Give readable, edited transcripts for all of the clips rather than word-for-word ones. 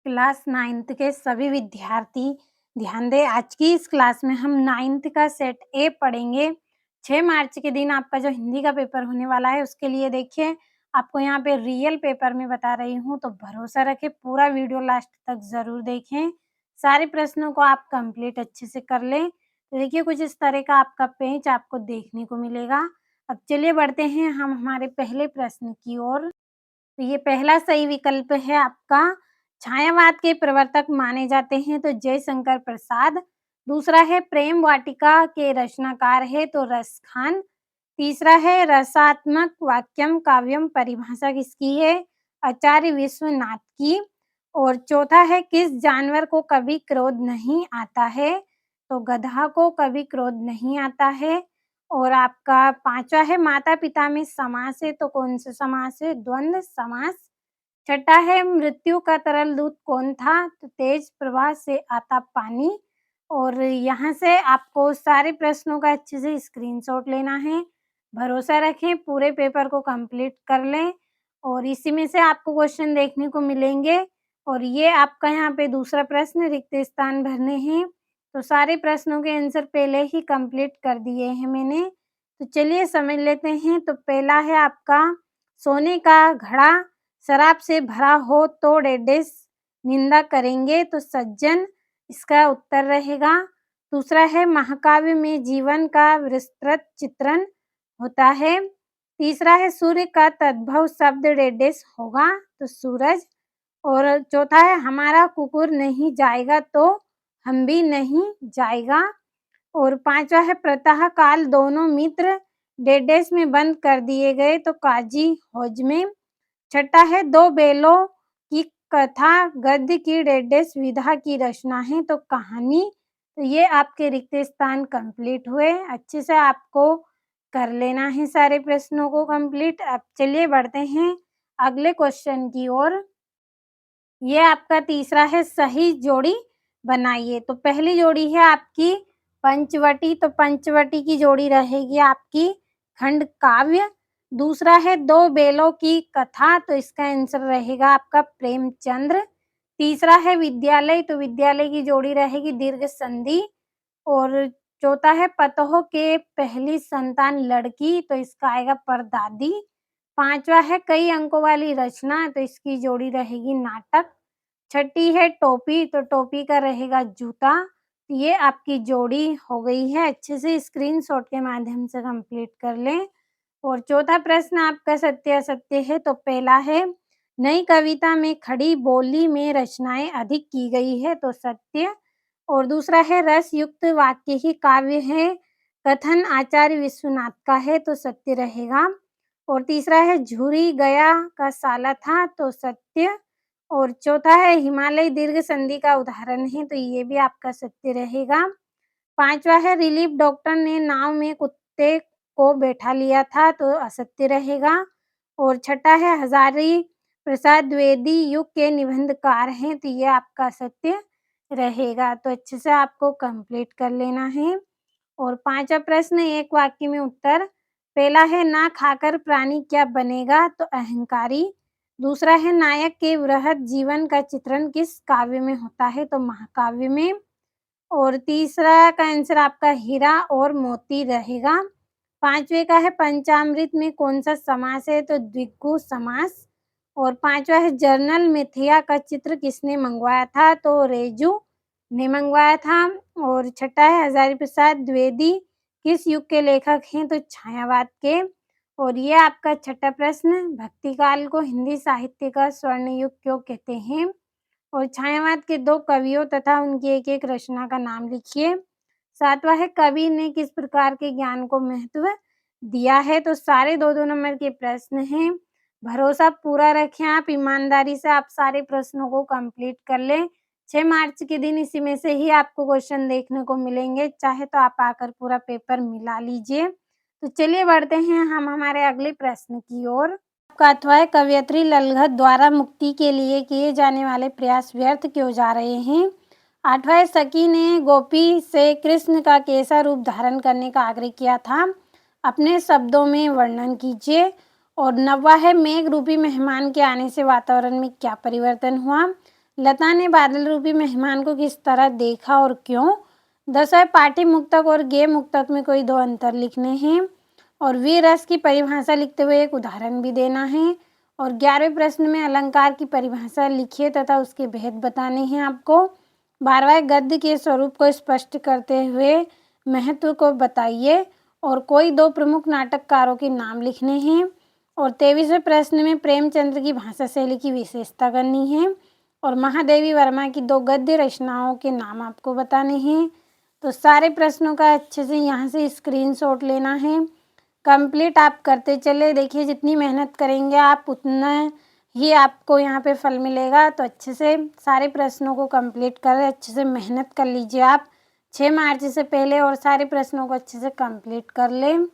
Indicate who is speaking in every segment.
Speaker 1: Class 9th के सभी विद्यार्थी ध्यान दें। आज की इस क्लास में हम 9th का सेट ए पढ़ेंगे। 6 मार्च के दिन आपका जो हिंदी का पेपर होने वाला है उसके लिए देखिए आपको यहाँ पे रियल पेपर में बता रही हूँ, तो भरोसा रखें, पूरा वीडियो लास्ट तक ज़रूर देखें। सारे प्रश्नों को आप कंप्लीट अच्छे से कर लें। तो देखिए कुछ इस तरह का आपका पेज आपको देखने को मिलेगा। अब चलिए बढ़ते हैं हम हमारे पहले प्रश्न की ओर। तो ये पहला सही विकल्प है आपका, छायावाद के प्रवर्तक माने जाते हैं तो जयशंकर प्रसाद। दूसरा है प्रेम वाटिका के रचनाकार है तो रस खान। तीसरा है रसात्मक वाक्यम काव्यम परिभाषा किसकी है, आचार्य विश्वनाथ की। और चौथा है किस जानवर को कभी क्रोध नहीं आता है, तो गधा को कभी क्रोध नहीं आता है। और आपका पांचवा है माता पिता में समास है तो कौन सा समास है, द्वंद्व समास। छठा है मृत्यु का तरल दूत कौन था, तो तेज प्रवाह से आता पानी। और यहाँ से आपको सारे प्रश्नों का अच्छे से स्क्रीनशॉट लेना है। भरोसा रखें, पूरे पेपर को कंप्लीट कर लें और इसी में से आपको क्वेश्चन देखने को मिलेंगे। और ये आपका यहाँ पे दूसरा प्रश्न रिक्त स्थान भरने हैं, तो सारे प्रश्नों के आंसर पहले ही कंप्लीट कर दिए हैं मैंने। तो चलिए समझ लेते हैं। तो पहला है आपका सोने का घड़ा शराब से भरा हो तो डेडेस निंदा करेंगे, तो सज्जन इसका उत्तर रहेगा। दूसरा है महाकाव्य में जीवन का विस्तृत चित्रण होता है। तीसरा है सूर्य का तद्भव शब्द डेडेस होगा, तो सूरज। और चौथा है हमारा कुकुर नहीं जाएगा तो हम भी नहीं जाएगा। और पांचवा है प्रातः काल दोनों मित्र डेडेस में बंद कर दिए गए, तो काजी हौज में। छठा है दो बेलों की कथा गद्य की डेडेस विधा की रचना है, तो कहानी। तो ये आपके रिक्त स्थान कंप्लीट हुए। अच्छे से आपको कर लेना है सारे प्रश्नों को कंप्लीट। अब चलिए बढ़ते हैं अगले क्वेश्चन की ओर। ये आपका तीसरा है सही जोड़ी बनाइए। तो पहली जोड़ी है आपकी पंचवटी, तो पंचवटी की जोड़ी रहेगी आपकी खंड काव्य। दूसरा है दो बेलों की कथा, तो इसका आंसर रहेगा आपका प्रेमचंद्र। तीसरा है विद्यालय, तो विद्यालय की जोड़ी रहेगी दीर्घ संधि। और चौथा है पतोह के पहली संतान लड़की, तो इसका आएगा परदादी। पांचवा है कई अंकों वाली रचना, तो इसकी जोड़ी रहेगी नाटक। छठी है टोपी, तो टोपी का रहेगा जूता। ये आपकी जोड़ी हो गई है। अच्छे से स्क्रीनशॉट के माध्यम से कंप्लीट कर लें। और चौथा प्रश्न आपका सत्य असत्य है। तो पहला है नई कविता में खड़ी बोली में रचनाएं अधिक की गई है, तो सत्य। और दूसरा है रस युक्त वाक्य ही काव्य है, कथन आचार्य विश्वनाथ का है, तो सत्य रहेगा। और तीसरा है झूरी गया का साला था, तो सत्य। और चौथा है हिमालय दीर्घ संधि का उदाहरण है, तो ये भी आपका सत्य रहेगा। पांचवा है रिलीफ डॉक्टर ने नाव में कुत्ते को बैठा लिया था, तो असत्य रहेगा। और छठा है हजारी प्रसाद द्विवेदी युग के निबंधकार हैं, तो ये आपका सत्य रहेगा। तो अच्छे से आपको कंप्लीट कर लेना है। और पांचवा प्रश्न एक वाक्य में उत्तर। पहला है ना खाकर प्राणी क्या बनेगा, तो अहंकारी। दूसरा है नायक के वृहद जीवन का चित्रण किस काव्य में होता है, तो महाकाव्य में। और तीसरा का आंसर आपका हीरा और मोती रहेगा। पांचवे का है पंचामृत में कौन सा समास है, तो द्विगु समास। और पांचवा है जर्नल मिथिया का चित्र किसने मंगवाया था, तो रेजू ने मंगवाया था। और छठा है हजारी प्रसाद द्विवेदी किस युग के लेखक हैं, तो छायावाद के। और ये आपका छठा प्रश्न भक्तिकाल को हिंदी साहित्य का स्वर्ण युग क्यों कहते हैं। और छायावाद के दो कवियों तथा उनकी एक एक रचना का नाम लिखिए। सातवां है कवि ने किस प्रकार के ज्ञान को महत्व दिया है, तो सारे दो दो नंबर के प्रश्न हैं। भरोसा पूरा रखें आप, ईमानदारी से आप सारे प्रश्नों को कंप्लीट कर लें। 6 मार्च के दिन इसी में से ही आपको क्वेश्चन देखने को मिलेंगे, चाहे तो आप आकर पूरा पेपर मिला लीजिए। तो चलिए बढ़ते हैं हम हमारे अगले प्रश्न की ओर। आपका अथवा है कवयित्री ललगत द्वारा मुक्ति के लिए किए जाने वाले प्रयास व्यर्थ क्यों जा रहे हैं। आठवां है सखी ने गोपी से कृष्ण का कैसा रूप धारण करने का आग्रह किया था, अपने शब्दों में वर्णन कीजिए। और नौवां है मेघ रूपी मेहमान के आने से वातावरण में क्या परिवर्तन हुआ। लता ने बादल रूपी मेहमान को किस तरह देखा और क्यों? 10वां पाठी मुक्तक और गेय मुक्तक में कोई 2 अंतर लिखने हैं और वीर रस की परिभाषा लिखते हुए एक उदाहरण भी देना है। और 11वें प्रश्न में अलंकार की परिभाषा लिखिए तथा उसके भेद बताने हैं आपको। 12वां गद्य के स्वरूप को स्पष्ट करते हुए महत्व को बताइए और कोई 2 प्रमुख नाटककारों के नाम लिखने हैं। और 23वें प्रश्न में प्रेमचंद्र की भाषा शैली की विशेषता करनी है और महादेवी वर्मा की 2 गद्य रचनाओं के नाम आपको बताने हैं। तो सारे प्रश्नों का अच्छे से यहाँ से स्क्रीनशॉट लेना है। कंप्लीट आप करते चले, देखिए जितनी मेहनत करेंगे आप उतना ही आपको यहाँ पे फल मिलेगा। तो अच्छे से सारे प्रश्नों को कंप्लीट करें, अच्छे से मेहनत कर लीजिए आप 6 मार्च से पहले और सारे प्रश्नों को अच्छे से कंप्लीट कर लें।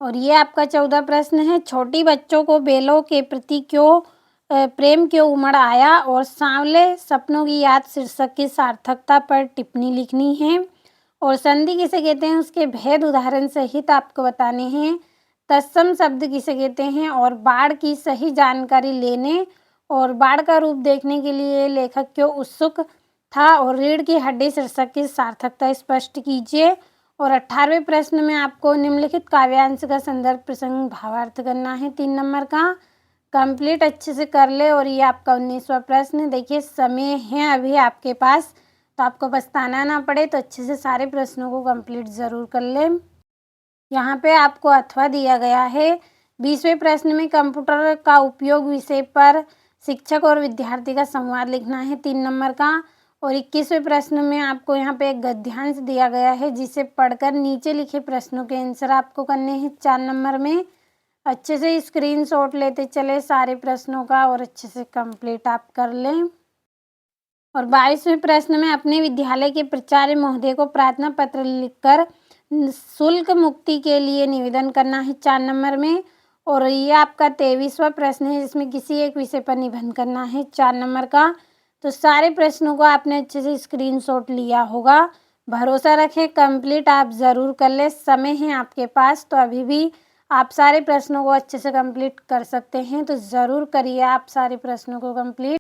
Speaker 1: और ये आपका 14 प्रश्न है, छोटी बच्चों को बेलों के प्रति प्रेम क्यों उमड़ आया और सांवले सपनों की याद शीर्षक की सार्थकता पर टिप्पणी लिखनी है। और संधि किसे कहते हैं उसके भेद उदाहरण सहित आपको बताने हैं। तत्सम शब्द किसे कहते हैं और बाढ़ की सही जानकारी लेने और बाढ़ का रूप देखने के लिए लेखक क्यों उत्सुक था और रीढ़ की हड्डी शीर्षक की सार्थकता स्पष्ट कीजिए। और 18वें प्रश्न में आपको निम्नलिखित काव्यांश का संदर्भ प्रसंग भावार्थ करना है 3 नंबर का। कंप्लीट अच्छे से कर ले। और ये आपका 19वां प्रश्न, देखिए समय है अभी आपके पास तो आपको पछताना ना पड़े, तो अच्छे से सारे प्रश्नों को कंप्लीट ज़रूर कर ले। यहाँ पे आपको अथवा दिया गया है। 20वें प्रश्न में कंप्यूटर का उपयोग विषय पर शिक्षक और विद्यार्थी का संवाद लिखना है 3 नंबर का। और 21वें प्रश्न में आपको यहाँ पे एक गद्यांश दिया गया है जिसे पढ़कर नीचे लिखे प्रश्नों के आंसर आपको करने हैं 4 नंबर में। अच्छे से स्क्रीनशॉट लेते चले सारे प्रश्नों का और अच्छे से कंप्लीट आप कर लें। और 22वें प्रश्न में अपने विद्यालय के प्राचार्य महोदय को प्रार्थना पत्र लिखकर शुल्क मुक्ति के लिए निवेदन करना है 4 नंबर में। और ये आपका 23वां प्रश्न है जिसमें किसी एक विषय पर निबंध करना है 4 नंबर का। तो सारे प्रश्नों को आपने अच्छे से स्क्रीनशॉट लिया होगा। भरोसा रखें कंप्लीट आप ज़रूर कर ले, समय है आपके पास तो अभी भी आप सारे प्रश्नों को अच्छे से कंप्लीट कर सकते हैं। तो ज़रूर करिए आप सारे प्रश्नों को कंप्लीट।